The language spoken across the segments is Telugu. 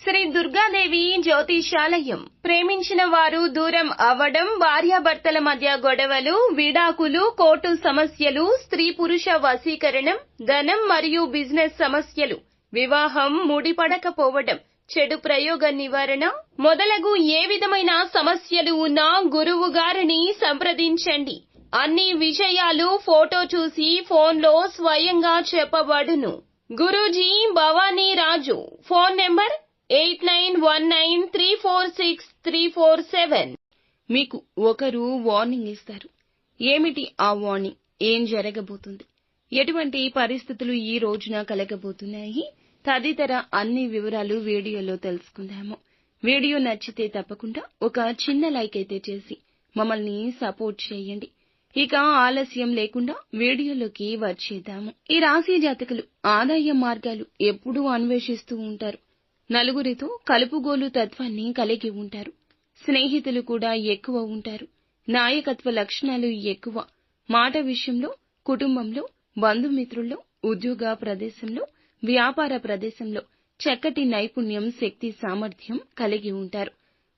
శ్రీ దుర్గాదేవి జ్యోతిషాలయం. ప్రేమించిన వారు దూరం అవ్వడం, భార్యాభర్తల మధ్య గొడవలు, విడాకులు, కోర్టు సమస్యలు, స్త్రీ పురుష వశీకరణం, ధనం మరియు బిజినెస్ సమస్యలు, వివాహం ముడిపడకపోవడం, చెడు ప్రయోగ నివారణ మొదలగు ఏ విధమైన సమస్యలు ఉన్నా గురువు గారిని సంప్రదించండి. అన్ని విషయాలు ఫోటో చూసి ఫోన్లో స్వయంగా చెప్పబడును. గురూజీ భవానీ రాజు. Phone number 8919346347. మీకు ఒకరు వార్నింగ్ ఇస్తారు. ఏమిటి ఆ వార్నింగ్? ఏం జరగబోతుంది? ఎటువంటి పరిస్థితులు ఈ రోజున కలగబోతున్నాయి? తదితర అన్ని వివరాలు వీడియోలో తెలుసుకుందాము. వీడియో నచ్చితే తప్పకుండా ఒక చిన్న లైక్ అయితే చేసి మమ్మల్ని సపోర్ట్ చేయండి. ఇక ఆలస్యం లేకుండా వీడియోలోకి వచ్చేద్దాము. ఈ రాశి జాతకులు ఆదాయ మార్గాలు ఎప్పుడూ అన్వేషిస్తూ ఉంటారు. నలుగురితో కలుపుగోలు తత్వాన్ని కలిగి ఉంటారు. స్నేహితులు కూడా ఎక్కువ ఉంటారు. నాయకత్వ లక్షణాలు ఎక్కువ. మాట విషయంలో, కుటుంబంలో, బంధుమిత్రుల్లో, ఉద్యోగ ప్రదేశంలో, వ్యాపార ప్రదేశంలో చక్కటి నైపుణ్యం, శక్తి, సామర్థ్యం కలిగి ఉంటారు.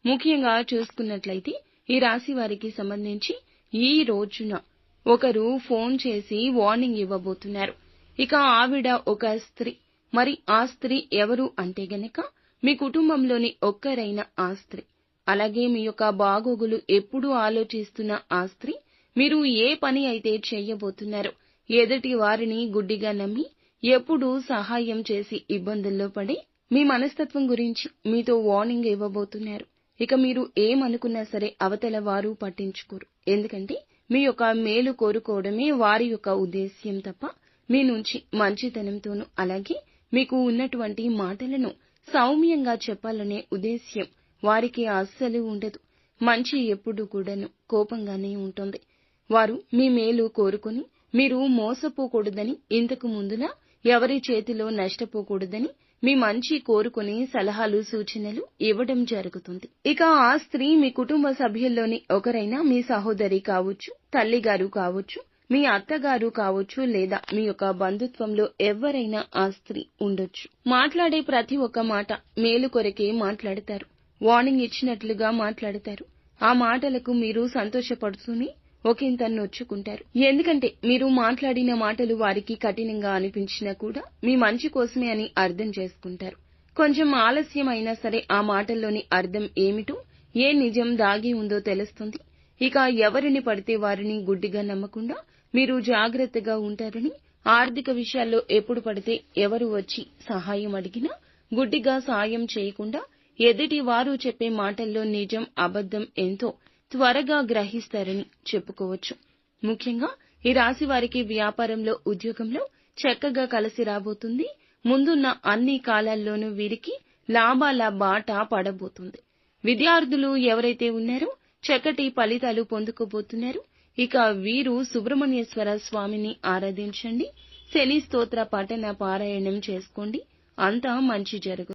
ముఖ్యంగా చూసుకున్నట్లయితే ఈ రాశి వారికి సంబంధించి ఈ రోజున ఒకరు ఫోన్ చేసి వార్నింగ్ ఇవ్వబోతున్నారు. ఇక ఆవిడ ఒక స్త్రీ. మరి ఆ స్త్రీ ఎవరు అంటే గనక మీ కుటుంబంలోని ఒక్కరైన ఆ స్త్రీ. అలాగే మీ యొక్క బాగోగులు ఎప్పుడూ ఆలోచిస్తున్న ఆ స్త్రీ మీరు ఏ పని అయితే చేయబోతున్నారో ఎదుటి వారిని గుడ్డిగా నమ్మి ఎప్పుడూ సహాయం చేసి ఇబ్బందుల్లో పడి మీ మనస్తత్వం గురించి మీతో వార్నింగ్ ఇవ్వబోతున్నారు. ఇక మీరు ఏమనుకున్నా సరే అవతల వారు పట్టించుకోరు. ఎందుకంటే మీ యొక్క మేలు కోరుకోవడమే వారి యొక్క ఉద్దేశ్యం తప్ప మీ నుంచి మంచితనంతోనూ అలాగే మీకు ఉన్నటువంటి మాటలను సౌమ్యంగా చెప్పాలనే ఉద్దేశ్యం వారికి అస్సలు ఉండదు. మంచి ఎప్పుడు కూడాను కోపంగానే ఉంటుంది. వారు మీ మేలు కోరుకొని మీరు మోసపోకూడదని, ఇంతకు ముందులా ఎవరి చేతిలో నష్టపోకూడదని మీ మంచి కోరుకొని సలహాలు, సూచనలు ఇవ్వడం జరుగుతుంది. ఇక ఆ స్త్రీ మీ కుటుంబ సభ్యుల్లోని ఒకరైనా మీ సహోదరి కావచ్చు, తల్లిగారు కావచ్చు, మీ అత్తగారు కావచ్చు, లేదా మీ యొక్క బంధుత్వంలో ఎవరైనా ఆ స్త్రీ ఉండొచ్చు. మాట్లాడే ప్రతి ఒక్క మాట మేలు కొరకే మాట్లాడతారు. వార్నింగ్ ఇచ్చినట్లుగా మాట్లాడతారు. ఆ మాటలకు మీరు సంతోషపడుతూనే ఒకంత నొచ్చుకుంటారు. ఎందుకంటే మీరు మాట్లాడిన మాటలు వారికి కఠినంగా అనిపించినా కూడా మీ మంచి కోసమే అని అర్థం చేసుకుంటారు. కొంచెం ఆలస్యం అయినా సరే ఆ మాటల్లోని అర్థం ఏమిటో, ఏ నిజం దాగి ఉందో తెలుస్తుంది. ఇక ఎవరిని పడితే వారిని గుడ్డిగా నమ్మకుండా మీరు జాగ్రత్తగా ఉంటారని, ఆర్థిక విషయాల్లో ఎప్పుడు పడితే ఎవరు వచ్చి సహాయం అడిగినా గుడ్డిగా సాయం చేయకుండా ఎదుటి వారు చెప్పే మాటల్లో నిజం, అబద్ధం ఎంతో త్వరగా గ్రహిస్తారని చెప్పుకోవచ్చు. ముఖ్యంగా ఈ రాశి వారికి వ్యాపారంలో, ఉద్యోగంలో చక్కగా కలిసి రాబోతుంది. ముందున్న అన్ని కాలాల్లోనూ వీరికి లాభాల బాట పడబోతుంది. విద్యార్థులు ఎవరైతే ఉన్నారో చక్కటి ఫలితాలు పొందుకోబోతున్నారు. ఇక వీరు సుబ్రహ్మణ్యేశ్వర స్వామిని ఆరాధించండి. శని స్తోత్ర పఠన పారాయణం చేసుకోండి. అంతా మంచి జరుగుతుంది.